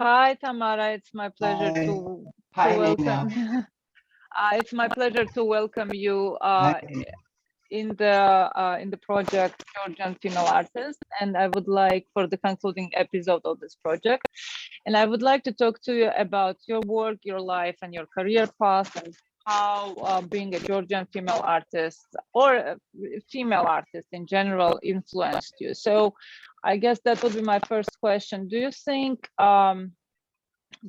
Hi, Tamara. It's my pleasure Hi, to hi welcome. Nina. It's my pleasure to welcome you Hi. in the project Georgian Female Artist, and I would like for the concluding episode of this project, and I would like to talk to you about your work, your life, and your career path, and how being a Georgian female artist or a female artist in general influenced you. So, I guess that would be my first question. Do you think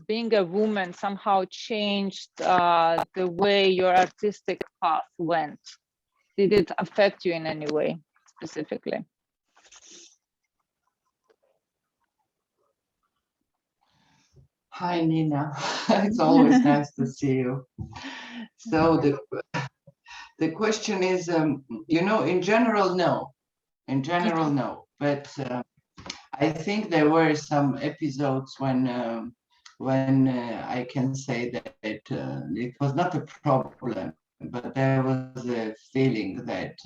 being a woman somehow changed the way your artistic path went? Did it affect you in any way specifically? Hi Nina. It's always nice to see you. So the question is, in general, no. In general, no. But I think there were some episodes when I can say that it was not a problem, but there was a feeling that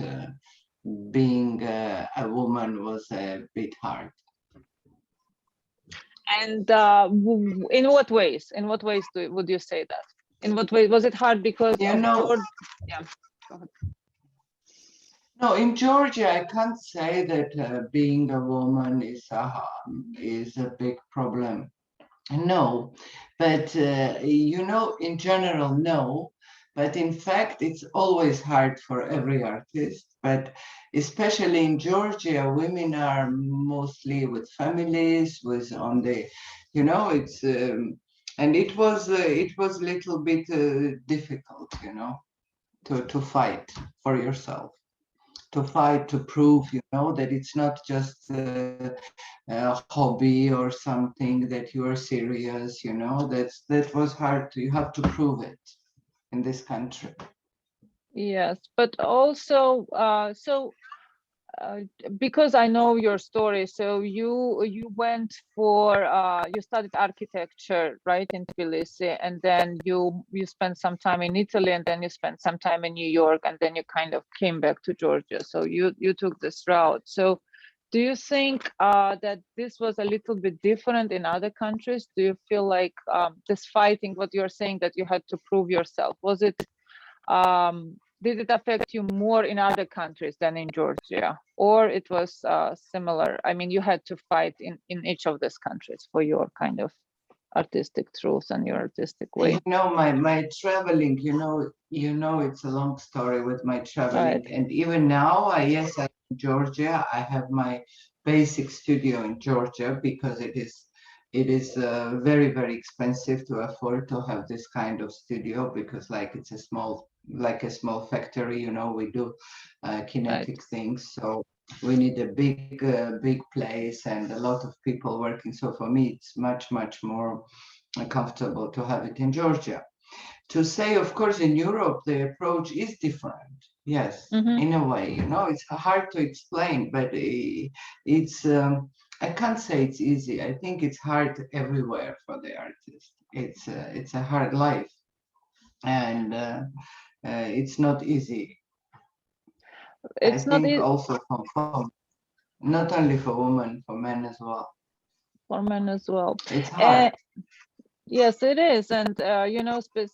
being a woman was a bit hard. And in what ways? In what ways would you say that? In what way was it hard because You of know, George? Yeah, go ahead. No, in Georgia, I can't say that being a woman is a big problem. No, but in general, no. But in fact, it's always hard for every artist. But especially in Georgia, women are mostly with families, with on the, it's and it was a little bit difficult, to fight for yourself, to fight to prove that it's not just a hobby or something, that you are serious. That was hard. You have to prove it in this country. Yes, but also uh, because I know your story, so you went for you studied architecture, right, in Tbilisi, and then you spent some time in Italy, and then you spent some time in New York, and then you kind of came back to Georgia. So you took this route. So do you think that this was a little bit different in other countries? Do you feel like this fighting, what you're saying, that you had to prove yourself, was it did it affect you more in other countries than in Georgia, or it was similar? I mean, you had to fight in each of these countries for your kind of artistic truth and your artistic way. My traveling, it's a long story with my traveling. Right. And even now, I'm in Georgia. I have my basic studio in Georgia because it is very, very expensive to afford to have this kind of studio, because it's like a small factory. We do Right. kinetic things, so we need a big place and a lot of people working. So for me, it's much, much more comfortable to have it in Georgia. To say, of course, in Europe, the approach is different. Yes, Mm-hmm. in a way, it's hard to explain, but it's, I can't say it's easy. I think it's hard everywhere for the artist. It's a hard life, and it's not easy. I It's not think easy also for not only for women, for men as well. for men as well. It's hard. Uh, Yes, it is, and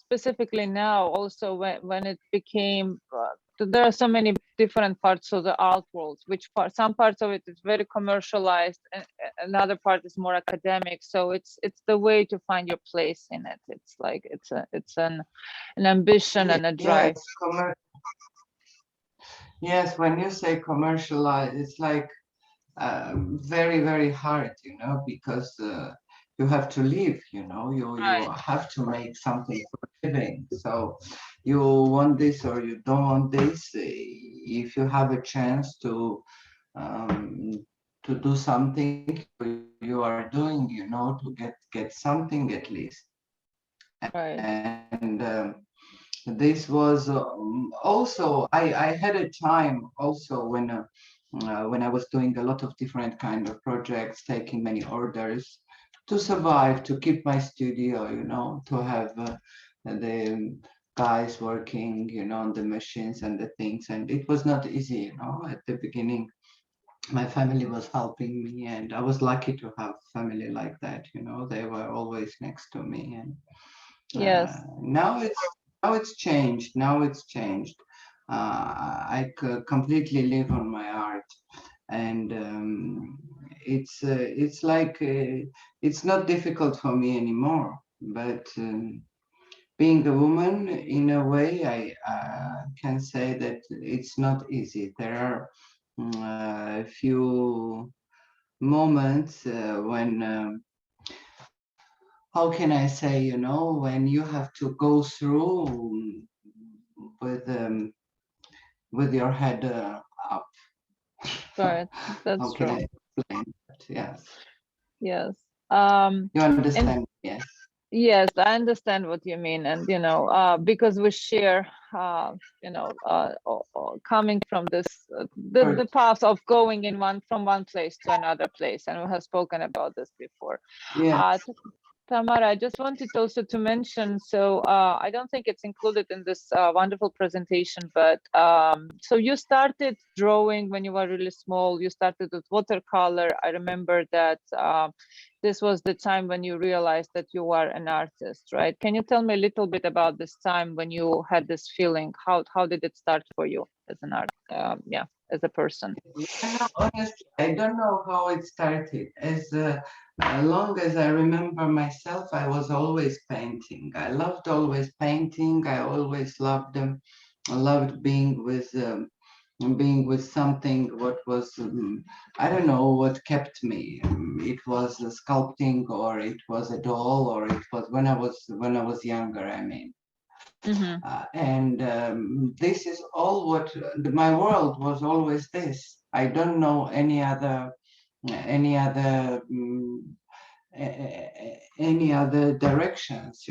specifically now, also when it became, there are so many different parts of the art world. Some parts of it is very commercialized, and another part is more academic. So it's the way to find your place in it. It's like it's an ambition and a drive. Yes, yes. When you say commercialized, it's like very, very hard, because you have to live, you Right. have to make something for a living. So you want this or you don't want this. If you have a chance um, to do something, you are doing, to get something at least. Right. And this was also, I had a time also when I was doing a lot of different kind of projects, taking many orders to survive, to keep my studio, to have the guys working, on the machines and the things. And it was not easy, at the beginning. my family was helping me, and I was lucky to have family like that. They were always next to me, and Yes. now it's changed. Now it's changed. Completely live on my art, and it's like it's not difficult for me anymore. But being a woman, in a way, I can say that it's not easy. There are a few moments when, how can I say, when you have to go through with um, with your head up. Right. How That's can true. I explain that? Yes, Yes. you And understand? Yes. yes, I understand what you mean. And, because we share, coming from this, the Or- path of going from one place to another place. And we have spoken about this before. Yes. Uh, Tamara, I just wanted also to mention, so I don't think it's included in this wonderful presentation, but so you started drawing when you were really small. You started with watercolor. I remember that this was the time when you realized that you are an artist, right? Can you tell me a little bit about this time when you had this feeling? How did it start for you as an art? Yeah, as a person. No, honestly, I don't know how it started. As long as I remember myself, I was always painting. I loved always painting. I always loved them. I loved being with something what was, I don't know what kept me. It was sculpting, or it was a doll, or it was when I was younger, I mean. Mm-hmm. And this is all what my world was always this. I don't know any other any other directions,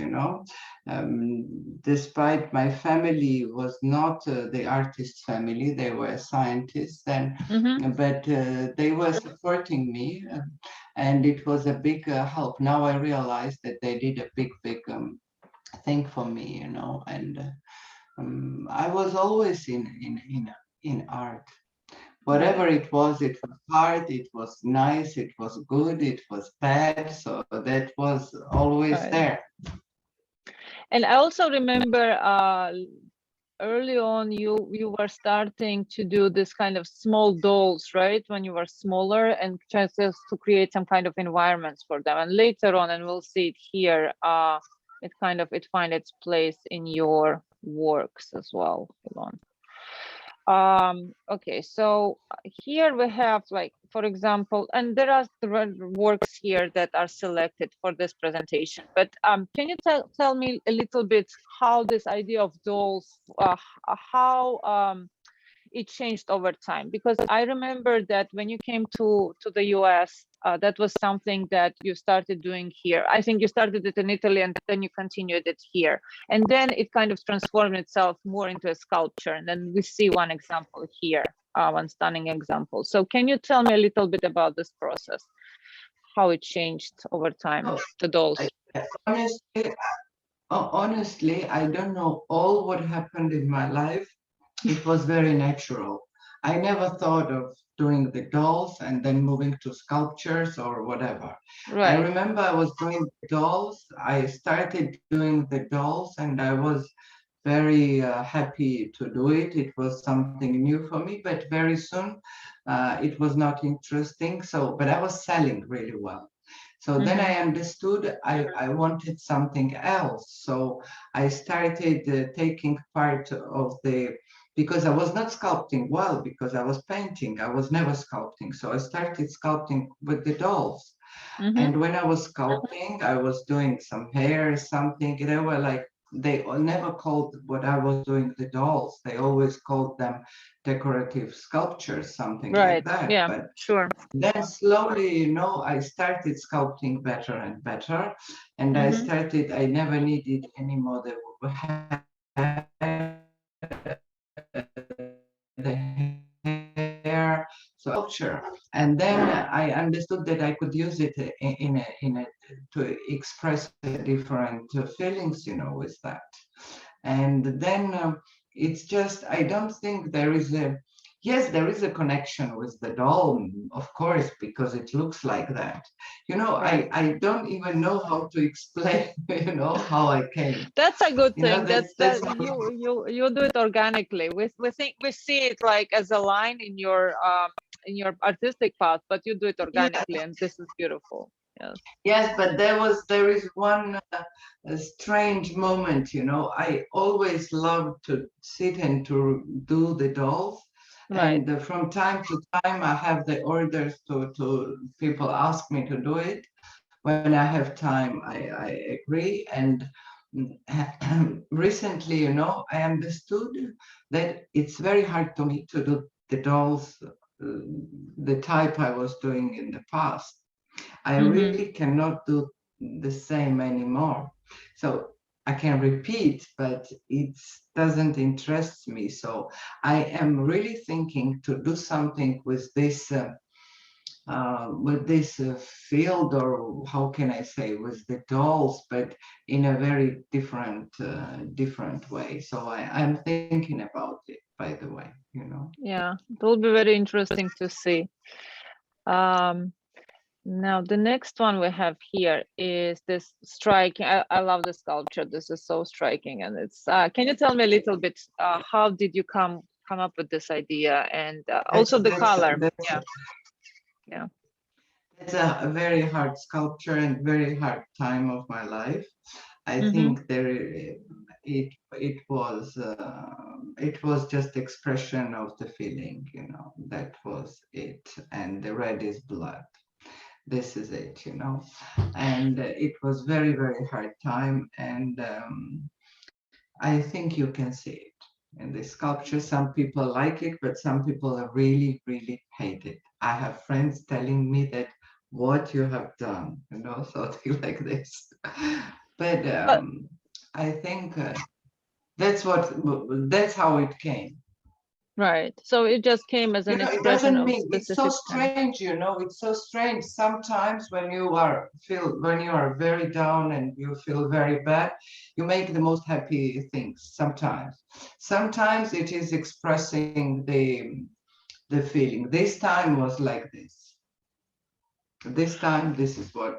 despite my family was not the artist family. They were scientists, and Mm-hmm. but they were supporting me, and it was a big help. Now I realize that they did a big thing for me, and I was always in art. Right. Whatever it was hard, it was nice, it was good, it was bad. So that was always Right. there. And I also remember early on you were starting to do this kind of small dolls, right? When you were smaller, and just to create some kind of environments for them. And later on, and we'll see it here, it find its place in your works as well. Hold on. Okay, so here we have, like, for example, and there are works here that are selected for this presentation, but can you tell me a little bit how this idea of dolls, how it changed over time? Because I remember that when you came to the US, that was something that you started doing here. I think you started it in Italy and then you continued it here. And then it kind of transformed itself more into a sculpture. And then we see one example here, one stunning example. So can you tell me a little bit about this process, how it changed over time, Oh, the dolls? honestly, honestly, I don't know all what happened in my life. It was very natural. I never thought of doing the dolls and then moving to sculptures or whatever. I Right. remember I was doing the dolls. I started doing the dolls, and I was very happy to do it. It was something new for me, but very soon it was not interesting. But I was selling really well. So then Mm-hmm. I understood I wanted something else. So I started taking part of because I was not sculpting well, because I was painting. I was never sculpting. So I started sculpting with the dolls. Mm-hmm. And when I was sculpting, I was doing some hair, something. They were like, they never called what I was doing the dolls. They always called them decorative sculptures, something like Right. that. Yeah, But sure. then slowly, I started sculpting better and better. And Mm-hmm. I never needed any more the hair, so sculpture. And then I understood that I could use it to express different feelings, with that. And then it's just, I don't think there is Yes, there is a connection with the doll, of course, because it looks like that. You know, Right. I don't even know how to explain, you know, how I came. That's a good You know, thing. that's That how, you do it organically. We think we see it like as a line in your artistic path, but you do it yeah, organically, and this is beautiful. Yes. yes, but there is one a strange moment, you know. I always loved to sit and to do the dolls. Right. And from time to time, I have the orders to people ask me to do it. When I have time, I agree. And recently, you know, I understood that it's very hard to me to do the dolls, the type I was doing in the past. I Mm-hmm. really cannot do the same anymore. So I can repeat, but it doesn't interest me. So I am really thinking to do something with this field, or how can I say, with the dolls, but in a very different way. So I'm thinking about it, by the way, you know. Yeah, it will be very interesting to see. Um, Now, the next one we have here is this striking. I love the sculpture. This is so striking, and it's. Can you tell me a little bit? How did you come up with this idea, and That's also the that's color? that's Yeah, yeah. that's a very hard sculpture and very hard time of my life. I Mm-hmm. think it was just expression of the feeling, you know. That was it, and the red is blood. This is it, you know. And it was very hard time, and I think you can see it in the sculpture. Some people like it, but some people are really hate it. I have friends telling me that what you have done, you know, something like this. But But I think that's how it came. right, so it just came as You an know, it expression doesn't of mean it's so specific thing. strange, you know, it's so strange. Sometimes when you are very down and you feel very bad, you make the most happy things sometimes. Sometimes it is expressing the feeling. This time was like this. This time this is what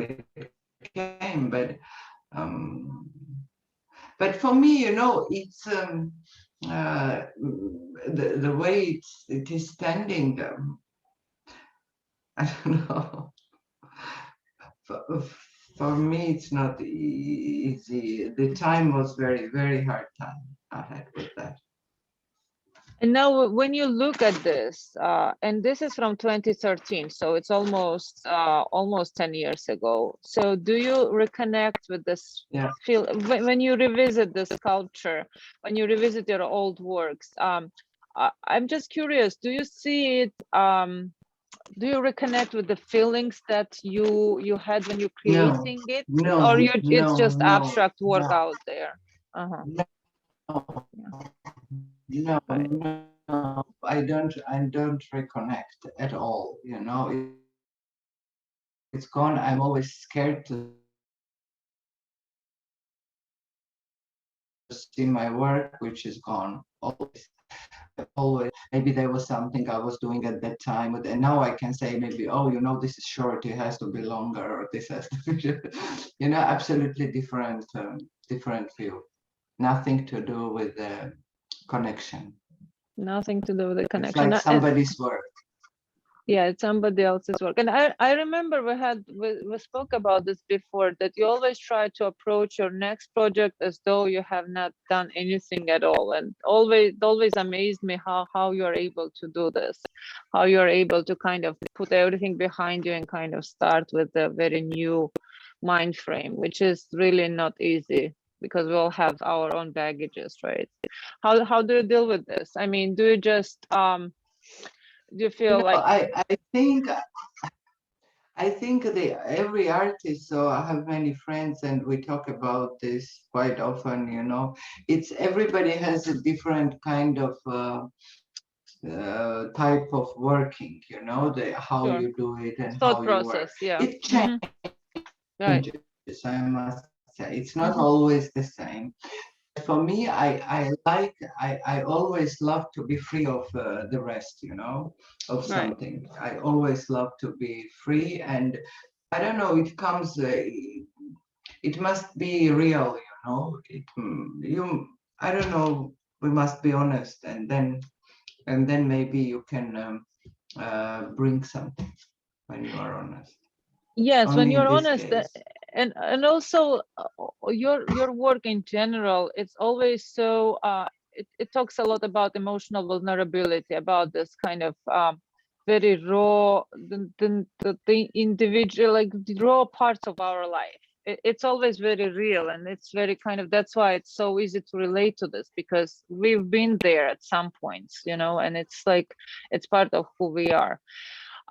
it came. Um but for me, you know, it's uh, the way it is standing. I don't know. For, for me, it's not easy. The time was very hard time I had with that. And now, when you look at this, and this is from 2013, so it's almost 10 years ago. So, do you reconnect with this Yeah. feel when you revisit the sculpture, when you revisit your old works? I'm just curious. Do you see it? Do you reconnect with the feelings that you had when you're No, creating it, no, or it's no, just no, abstract work no, out there? Uh-huh. no, Yeah. Right. no. I don't reconnect at all. You know, it's gone. I'm always scared to see my work, which is gone. Always, maybe there was something I was doing at that time, and now I can say maybe, oh, you know, this is short, it has to be longer, or this has to be, you know, absolutely different view. Nothing to do with the connection. Nothing to do with the It's connection. like And somebody's work. yeah, it's somebody else's work. And I remember we spoke about this before, that you always try to approach your next project as though you have not done anything at all. And always amazed me how you're able to do this, how you're able to kind of put everything behind you and kind of start with a very new mind frame, which is really not easy because we all have our own baggages, right? How do you deal with this? I mean, do you just do you You feel know, like I think every artist, so I have many friends and we talk about this quite often, you know, it's everybody has a different kind of type of working, you know, how sure. you do it and how Thought you work. process, yeah. It Right. changes, I must say. It's not Mm-hmm. always the same. For me, I always love to be free of the rest, you know, of Right. something. I always love to be free, and I don't know, it comes, it must be real, you know. I don't know. We must be honest, and then maybe you can bring something when you are honest. Yes, when Only in you're this honest, case. and also your work in general, it's always so it talks a lot about emotional vulnerability, about this kind of very raw, the individual, like the raw parts of our life. It's always very real, and it's very kind of, that's why it's so easy to relate to this, because we've been there at some points, you know, and it's like it's part of who we are.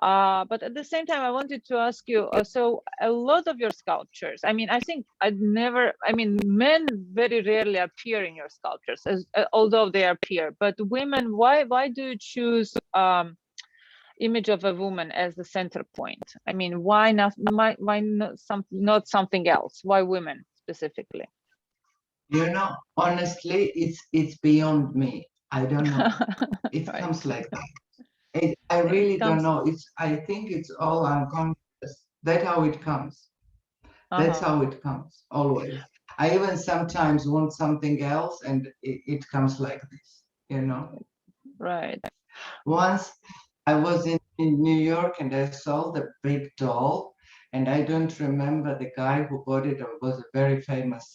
But at the same time, I wanted to ask you, so a lot of your sculptures, I mean, I think I mean, men very rarely appear in your sculptures, as, although they appear, but women, why do you choose image of a woman as the center point? I mean, why not something else? Why women specifically? You know, honestly, it's beyond me. I don't know. It Right. comes like that. I It really don't comes. know. I think it's all unconscious. That's how it comes. That's Uh-huh. how it comes, always. I even sometimes want something else, and it comes like this, you know. Right. Once I was in New York and I saw the big doll, and I don't remember the guy who bought it. Or was a very famous.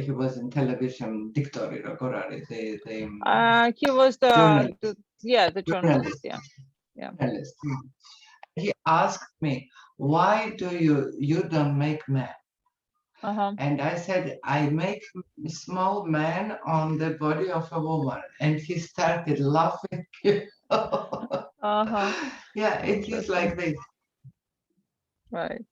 He was in television. Dictori Rogorari, the He was journalist. the journalist. Journalist. Yeah. Yeah. Journalist. He asked me, "Why do you don't make men?" Uh-huh. And I said, "I make small man on the body of a woman." And he started laughing. Uh-huh. Yeah, it is Interesting. like this. Right.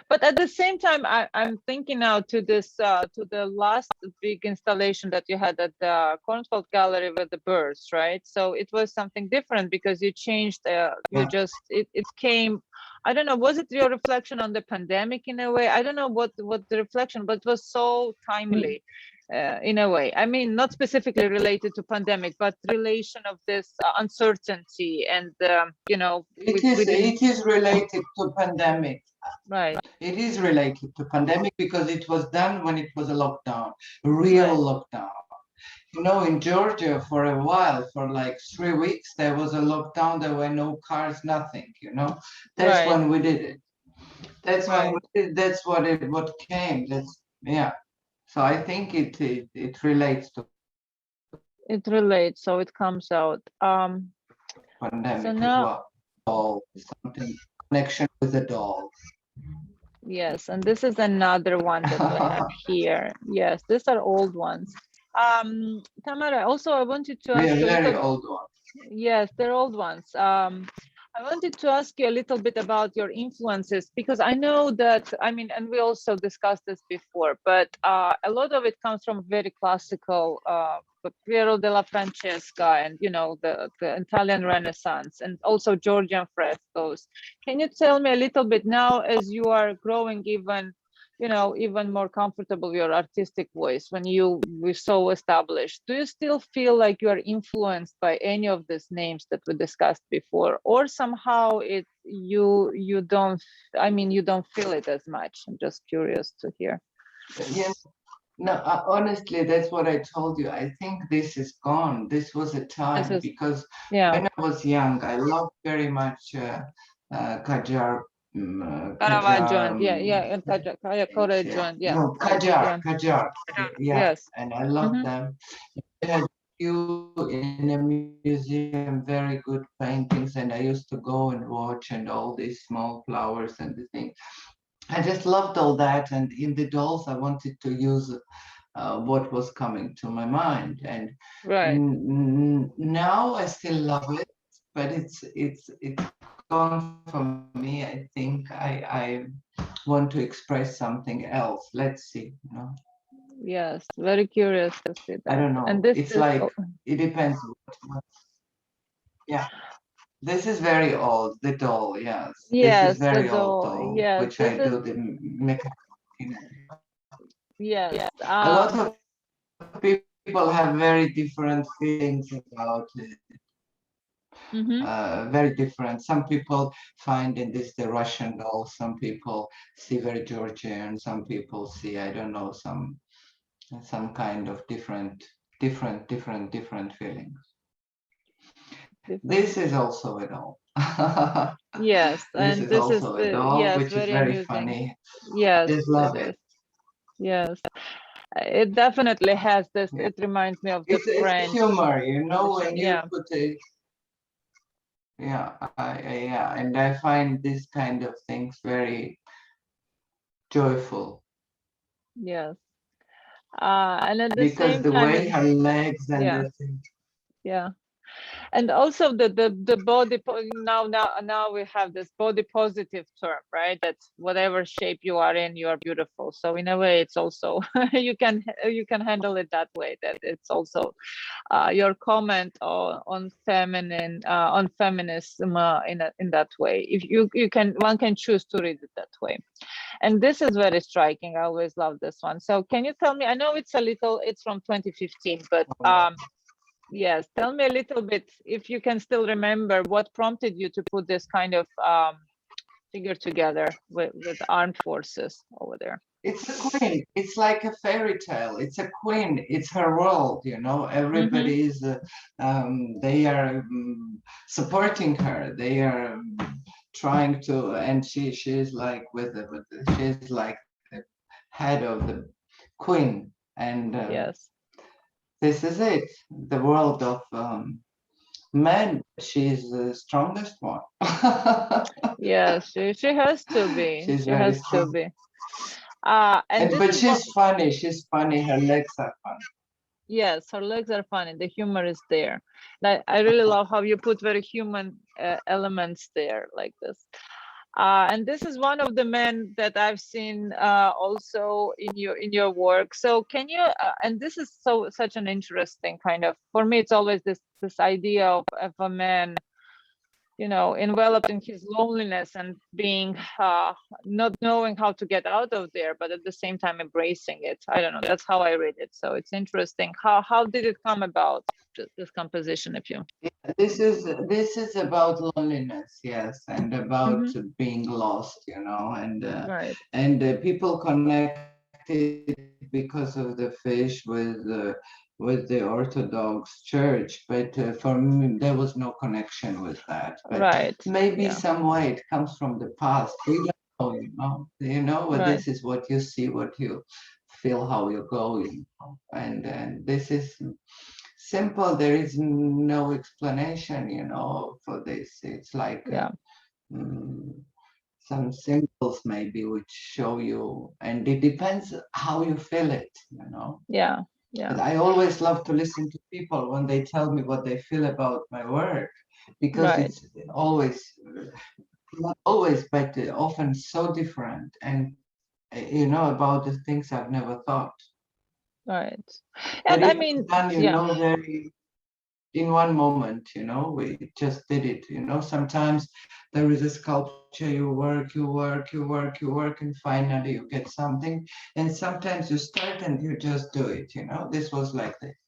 But at the same time, I'm thinking now to the last big installation that you had at the Cornfield Gallery with the birds, right? So it was something different because you changed, you Yeah. just it came, I don't know, was it your reflection on the pandemic in a way? I don't know what the reflection, but it was so timely. In a way, I mean, not specifically related to pandemic, but relation of this uncertainty, and you know, we didn't. It is related to pandemic. Right. It is related to pandemic because it was done when it was a lockdown, real Right. lockdown. You know, in Georgia for a while, for like 3 weeks, there was a lockdown. There were no cars, nothing. You know, that's Right. when we did it. That's when we Right. did. That's what came. That's yeah. So I think it relates to It relates, so it comes out. So pandemic as now, well. Doll, something connection with the doll. yes, and this is another one that we have here. Yes, these are old ones. Tamara, also I wanted to We ask are you a very little. old one. Yes, they're old ones. I wanted to ask you a little bit about your influences, because I know that, I mean, and we also discussed this before, but a lot of it comes from very classical, Piero della Francesca, and you know, the Italian Renaissance, and also Georgian frescoes. Can you tell me a little bit now, as you are growing even, you know, even more comfortable with your artistic voice, when you were so established, do you still feel like you are influenced by any of these names that we discussed before, or somehow you don't, I mean, you don't feel it as much? I'm just curious to hear. Yeah, no, honestly, that's what I told you. I think this is gone. This was a This time is, because yeah. when I was young, I loved very much Kajar, Caravaggio, Kajar, and yeah, and Correggio, yeah, and yeah, no, right, Kajar, yeah. Kajar, yeah, Yes. and I loved Hmm. them. I had few in a museum, very good paintings, and I used to go and watch and all these small flowers and the things. I just loved all that, and in the dolls, I wanted to use what was coming to my mind. And Right. now I still love it, but it's gone from me. I think I want to express something else. Let's see. You know, Yes, very curious to see I that. don't And know. this It's is, like it depends. Yeah, this is very old. The doll, yes, this is yes, the very old doll. doll, Yes, which this I is, do the mechanical. yes. A lot of people have very different feelings about it. Very different. Some people find in this the Russian doll. Some people see very Georgian. Some people see, I don't know, some kind of different feelings. This is also a doll. Yes, This and is this is also a doll, yes, which is very very amusing. funny. Yes, Just love it it. is. Yes, it definitely has this. It reminds me of the It's French humor, you know, when you yeah. put a yeah, and I find this kind of things very joyful. Yes, and at the Because same the time, way her legs and yeah, the thing. yeah. And also the body now we have this body positive term, right? That's whatever shape you are in, you are beautiful. So in a way, it's also you can handle it that way. That it's also your comment on feminine on feminism in that way. If one can choose to read it that way. And this is very striking. I always love this one. So can you tell me? I know it's from 2015, but yes, tell me a little bit, if you can still remember, what prompted you to put this kind of figure together with armed forces over there. It's a queen. It's like a fairy tale. It's a queen. It's her world, you know. Everybody is, they are supporting her. They are trying to, and she's like she's like the head of the queen. And Yes. this is it. The world of men. She's the strongest one. Yes, she has to be. She's She very has to strong. be. And this But is what. she's funny. She's funny. Her legs are funny. Yes, her legs are funny. The humor is there. I really love how you put very human elements there like this. And this is one of the men that I've seen also in your work. So can you? And this is such an interesting kind of. For me, it's always this idea of a man, you know, enveloped in his loneliness and being not knowing how to get out of there, but at the same time embracing it. I don't know. That's how I read it. So it's interesting. How did it come about? This composition, if you. This is about loneliness, yes, and about being lost, you know, Right. and people connected because of the fish with the Orthodox Church, but for me there was no connection with that. But Right. maybe Yeah. some way it comes from the past. We don't know, you know. You know, Right. this is what you see, what you feel, how you go, you know? And this is simple. There is no explanation, you know, for this. It's like some symbols maybe which show you, and it depends how you feel it, you know. Yeah. Yeah. But I always love to listen to people when they tell me what they feel about my work, because Right. it's always, not always, but often so different, and you know, about the things I've never thought. Right. But And I it was mean, done, you yeah. know, very in one moment, you know. We just did it, you know. Sometimes there is a sculpture, you work, and finally you get something. And sometimes you start and you just do it, you know. This was like this.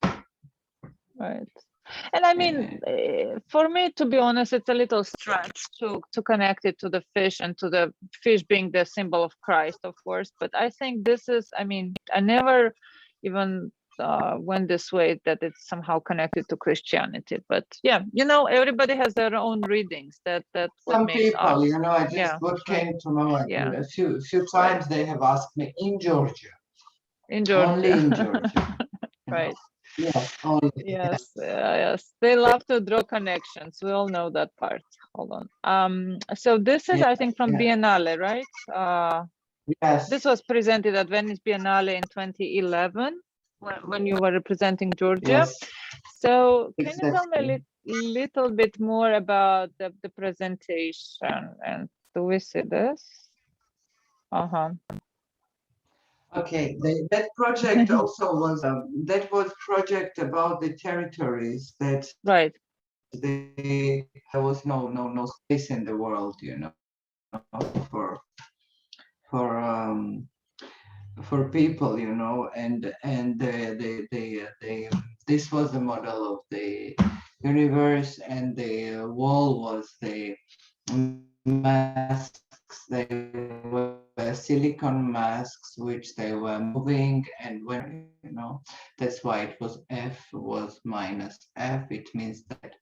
Right. And I mean, for me, to be honest, it's a little stretch to connect it to the fish and to the fish being the symbol of Christ, of course. But I think this is, I mean, I never even went this way that it's somehow connected to Christianity. But yeah, you know, everybody has their own readings. That's what Some makes art. people, you know, I just Yeah. what came to my mind. Yeah. A few times they have asked me in Georgia. In Only Georgia. in Georgia. Right. Yes, only. Yes, yes. They love to draw connections. We all know that part. Hold on. So this is, I think, from Biennale, right? Yes. This was presented at Venice Biennale in 2011 when you were representing Georgia. Yes. So can you tell me a little bit more about the presentation? And do we see this? Okay, that project also was that was project about the territories that Right. there was no space in the world, you know, for for people, this was the model of the universe, and the wall was the masks. They were silicon masks which they were moving, and that's why it was F was minus F. It means that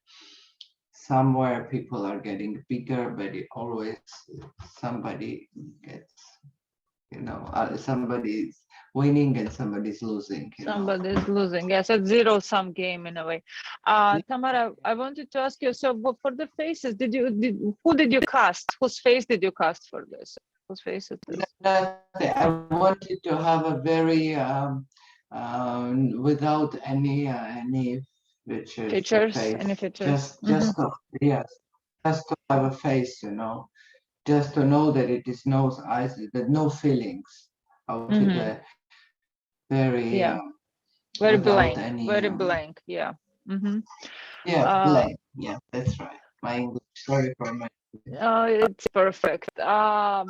somewhere people are getting bigger, but it always somebody gets, somebody's winning and somebody's losing. Somebody's losing. Yes, a zero-sum game in a way. Tamara, I wanted to ask you, so for the faces, who did you cast? Whose face did you cast for this? Whose face is this? I wanted to have a very without any Features, face, any features? just to, yes, just to have a face, just to know that it is no eyes, that no feelings. I wanted a very Yeah, very without blank, any very blank. Yeah. yeah, blank. Yeah, that's right. My English. Sorry for my. It's perfect. So,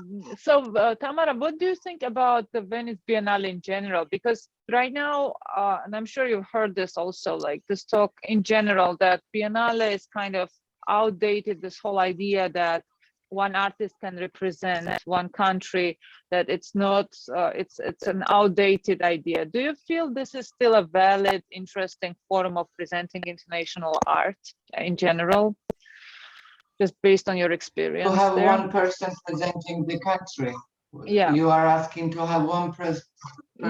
Tamara, what do you think about the Venice Biennale in general? Because right now, and I'm sure you've heard this also, like this talk in general, that Biennale is kind of outdated, this whole idea that one artist can represent one country, that it's not, it's an outdated idea. Do you feel this is still a valid, interesting form of presenting international art in general? Just based on your To experience have there? one person presenting the country. Yeah. You are asking to have one person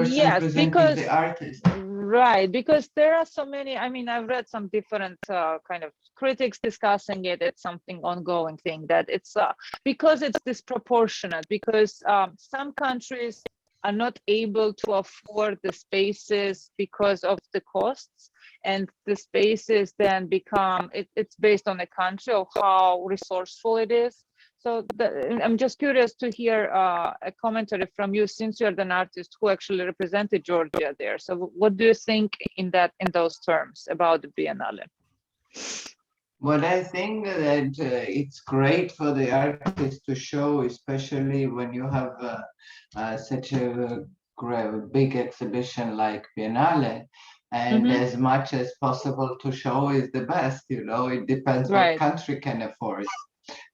Yes, presenting the because artist. right, because there are so many. I mean, I've read some different kind of critics discussing it. It's something ongoing thing that it's because it's disproportionate, because some countries are not able to afford the spaces because of the costs, and the spaces then become it's based on the country of how resourceful it is. So I'm just curious to hear a commentary from you, since you're an artist who actually represented Georgia there. So what do you think in those terms about the Biennale? What I think that it's great for the artist to show, especially when you have such a big exhibition like Biennale, and as much as possible to show is the best. It depends what country can afford.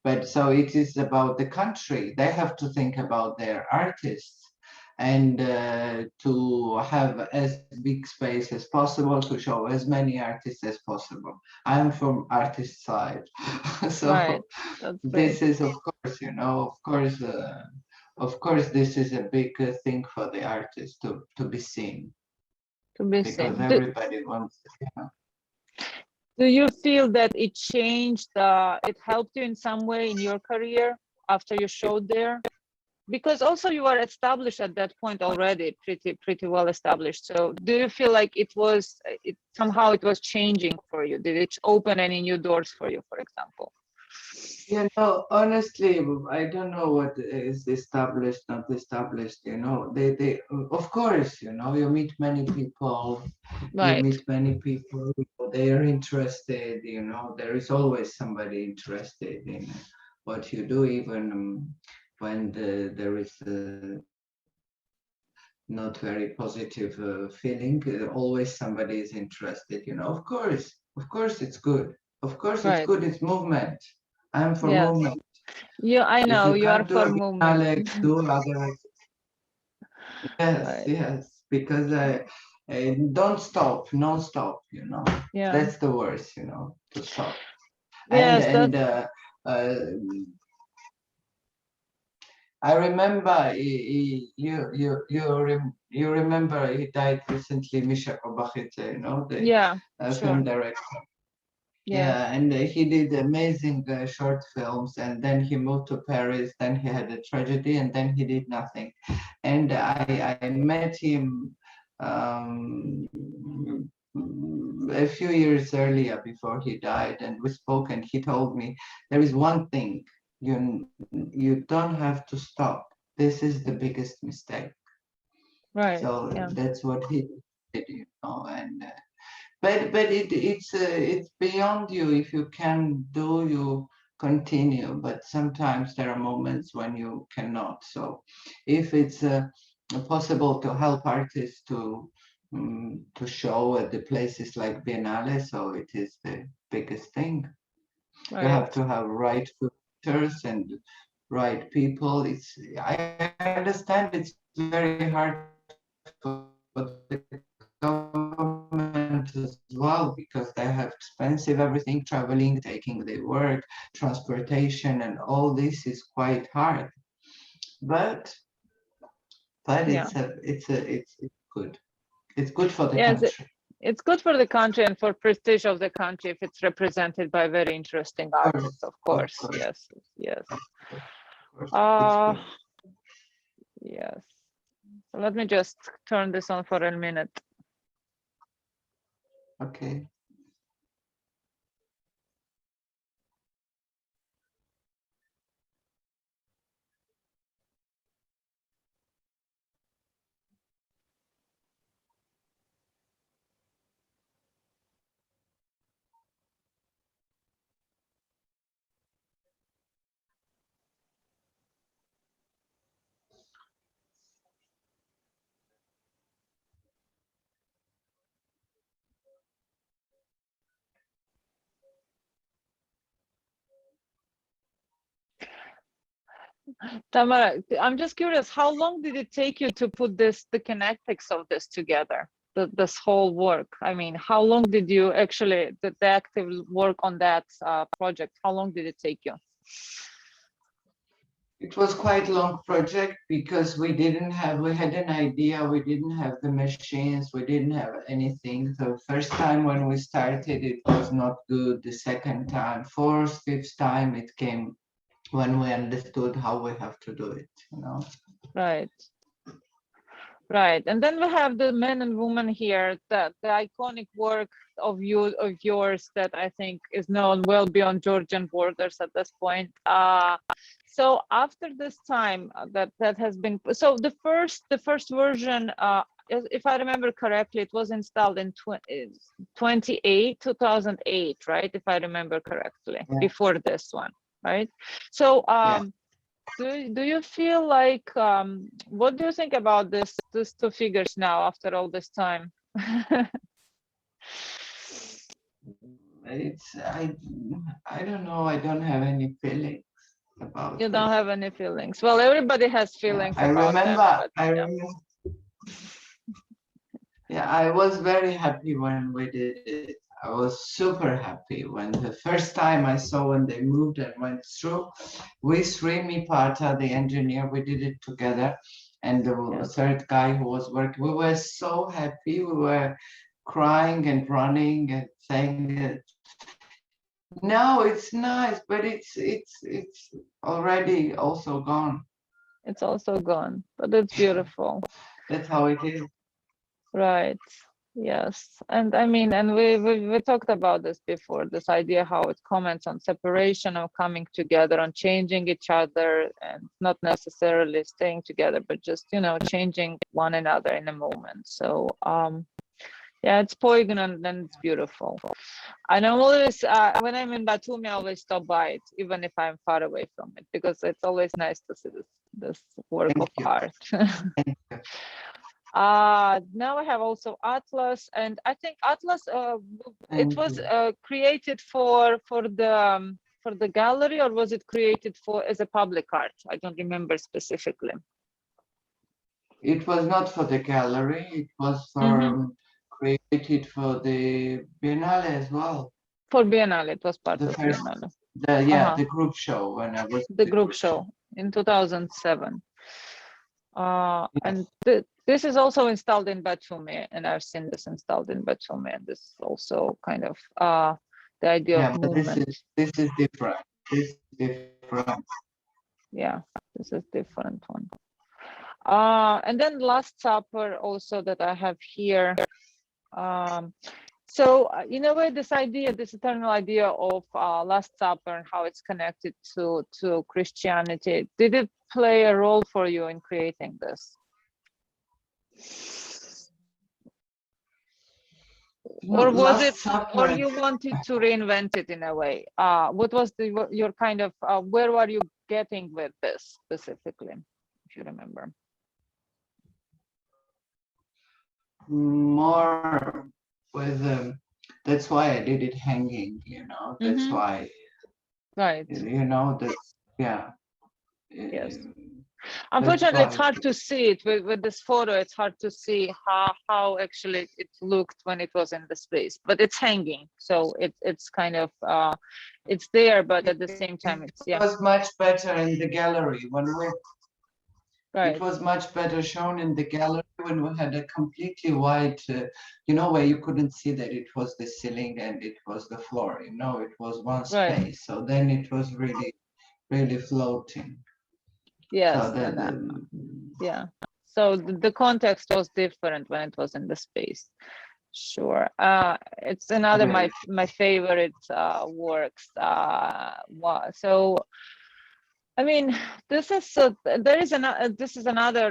But so it is about the country. They have to think about their artists, and to have as big space as possible to show as many artists as possible. I'm from artist side, so this is of course, this is a big thing for the artist to be seen. To be because seen. everybody wants. Do you feel that it changed? It helped you in some way in your career after you showed there? Because also you were established at that point already, pretty well established. So do you feel like it somehow it was changing for you? Did it open any new doors for you, for example? Honestly, I don't know what is established, not established. They of course, you meet many people. Right. You meet many people. They are interested. There is always somebody interested in what you do, even when there is not very positive feeling. Always somebody is interested. Of course, it's good. Of course, it's good. It's movement. I'm for movement. Yeah, I know you are for movement. Yes, because don't stop, non-stop. Yeah. That's the worst. To stop. Yes, I remember you remember he died recently, Misha Kobakhidze, the film director. Yeah, and he did amazing short films, and then he moved to Paris. Then he had a tragedy, and then he did nothing. And I met him a few years earlier before he died, and we spoke, and he told me there is one thing. You don't have to stop. This is the biggest mistake. Right. So that's what he did, and but it's beyond you. If you can do, you continue. But sometimes there are moments when you cannot. So if it's possible to help artists to show at the places like Biennale. So it is the biggest thing. You Right. have to have right filters and right people. I understand it's very hard for the government as well because they have expensive everything, traveling, taking their work, transportation, and all this is quite hard. But Yeah. it's good. It's good for the Yes, country. it's good for the country and for prestige of the country if it's represented by very interesting Of artists, course, of of course. course, Yes, yes. of course. It's Uh, good. yes. So let me just turn this on for a minute. Okay. Tamara, I'm just curious, how long did it take you to put the kinetics of this together, this whole work? I mean, how long did you actually, the active work on that project, how long did it take you? It was quite a long project because we had an idea, we didn't have the machines, we didn't have anything. The first time when we started, it was not good. The second time, fourth, fifth time, it came when we understood how we have to do it, you know. Right. Right, and then we have the men and women here, the iconic work of yours that I think is known well beyond Georgian borders at this point. So after this time that has been, so the first version, if I remember correctly, it was installed in 2008, right? If I remember correctly, Yeah. before this one, right? So Yeah. do you feel like what do you think about these two figures now after all this time? It's I don't know, I don't have any feelings about You don't this. have any feelings. Well, everybody has Yeah, feelings about them, but I yeah, remember, yeah, I was very happy when we did it. I was super happy when the first time I saw when they moved and went through. We three, me, Pata, the engineer, we did it together. And the yes, third guy who was working, we were so happy. We were crying and running and saying that now it's nice, but it's already also gone. it's also gone, but it's beautiful. That's how it is. Right. Yes. And I mean, and we talked about this before, this idea how it comments on separation or coming together, on changing each other and not necessarily staying together, but just, you know, changing one another in a moment. So yeah, it's poignant and it's beautiful. And I'm always when I'm in Batumi, I always stop by it, even if I'm far away from it, because it's always nice to see this work Thank of you. art. Thank you. Now I have also Atlas, and I think Atlas it Thank was you. created for the gallery, or was it created for as a public art? I don't remember specifically. It was not for the gallery, it was Hmm. for created for the Biennale as well. For Biennale, it was part The of first, Biennale. yeah, Uh-huh. the group show when I was The the group group show. show in 2007. And Yes. this is also installed in Batumi, and I've seen this installed in Batumi, and this is also kind of the idea of Yeah, but movement. this is different. This is different. Yeah, this is different one. And then Last Supper also that I have here. So in a way, this idea, this eternal idea of Last Supper and how it's connected to Christianity, did it play a role for you in creating this? No, Or was it, Last or Supper. you wanted to reinvent it in a way? What was your kind of, where were you getting with this specifically, if you remember? more with that's why I did it hanging, that's Mm-hmm. why, Right. that's, yeah. Yes. That's Unfortunately, it's why. hard to see it with this photo. It's hard to see how actually it looked when it was in the space, but it's hanging, so it's kind of it's there, but at the same time, it's It was much better in the gallery it right, was much better shown in the gallery when we had a completely white, where you couldn't see that it was the ceiling and it was the floor, it was one right. space. So then it was really, really floating. So Yes, and yeah. So the context was different when it was in the space. Sure. It's another my favorite works. So I mean, this is this is another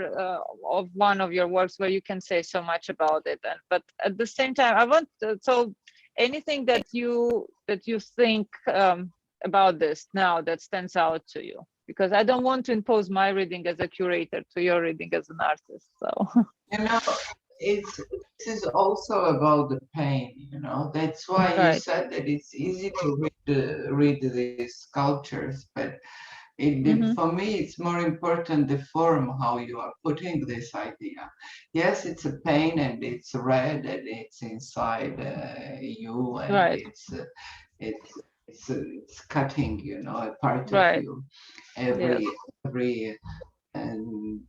of one of your works where you can say so much about it, but at the same time, I want so anything that you think about this now that stands out to you, because I don't want to impose my reading as a curator to your reading as an artist. So you know, this is also about the pain. That's why you right. said that it's easy to read these sculptures, but Mm-hmm. for me, it's more important the form, how you are putting this idea. Yes, it's a pain and it's red and it's inside you, and Right. it's cutting, a part of Right. you. Yes. Every um,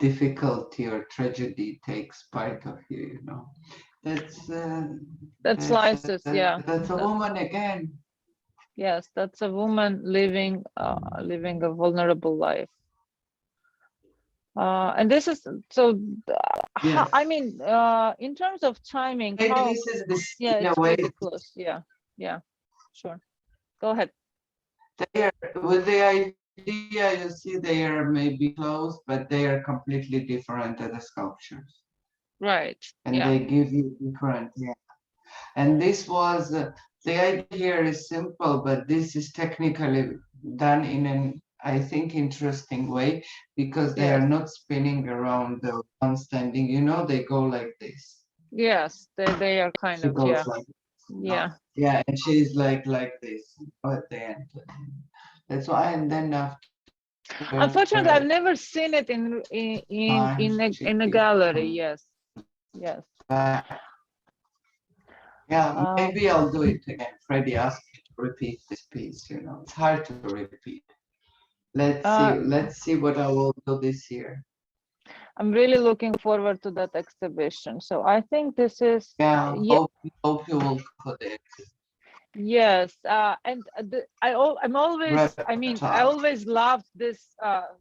difficulty or tragedy takes part of you. That's That slices. Yeah. that's a woman again. Yes, that's a woman living living a vulnerable life. And this is so. Yes. I mean, in terms of timing, Maybe how? this is the Yeah, in a it's way. really close. Yeah, yeah, sure. Go ahead. They are, with the idea, you see, they are maybe close, but they are completely different as the sculptures, Right. and Yeah. they give you different. Yeah. And this was the idea here is simple, but this is technically done in an, I think, interesting way, because they Yes. are not spinning around the one standing. They go like this. Yes. They are kind She of, yeah. goes like Yeah. yeah, and she's like this at the end. That's why, and then after Unfortunately, I've never seen it time in a she gallery. comes Yes. Yes. back. Yeah, Um. maybe I'll do it again. Freddie asked me to repeat this piece. It's hard to repeat. Let's see. Uh. Let's see what I will do this year. I'm really looking forward to that exhibition. So I think this is Yeah, yeah. hope you will put it. Yes, and I'm always, I mean, I Reptile. always loved this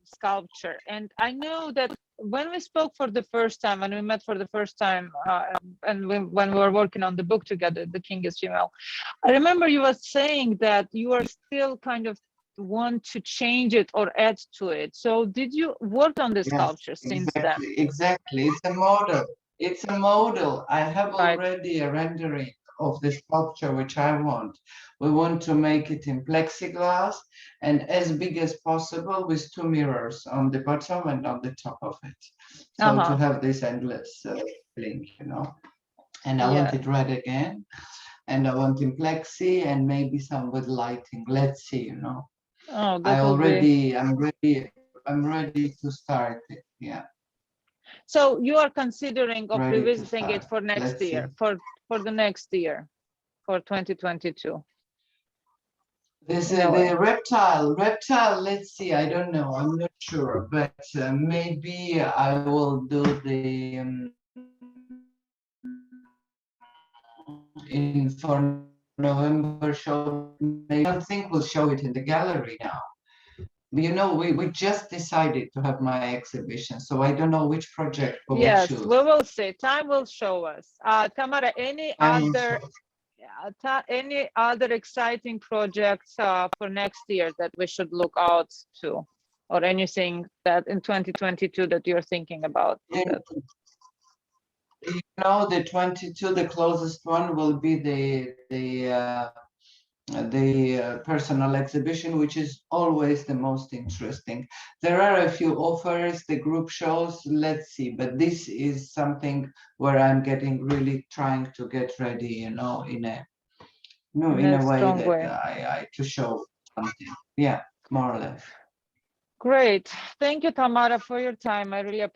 sculpture, and I know that when we spoke for the first time, when we met for the first time, and when we were working on the book together, The King is Female, I remember you were saying that you are still kind of want to change it or add to it. So did you work on this Yes, sculpture since then? exactly. It's a model. It's a model. I have Right. already a rendering of the sculpture which I want. We want to make it in plexiglass and as big as possible with two mirrors on the bottom and on the top of it. So to Uh-huh. have this endless link, And I want Yeah. it red again, and I want in plexi and maybe some with lighting. Let's see, Oh, that will be. I'm ready to start it. Yeah, So you are considering of ready to revisiting it start. for next Let's year, see. for the next year, for 2022, This in is a way. the reptile. Let's see. I don't know. I'm not sure, but maybe I will do the in for November show. Maybe I don't think we'll show it in the gallery now. We just decided to have my exhibition, so I don't know which project we will Yes, we choose. will see. Time will show us. Tamara, any other exciting projects for next year that we should look out to, or anything that in 2022 that you're thinking about? That, The 22, the closest one will be the personal exhibition, which is always the most interesting. There are a few offers, the group shows, let's see, but this is something where I'm getting really trying to get ready, in a way strong that way. I to show something. Yeah, more or less. Great. Thank you, Tamara, for your time. I really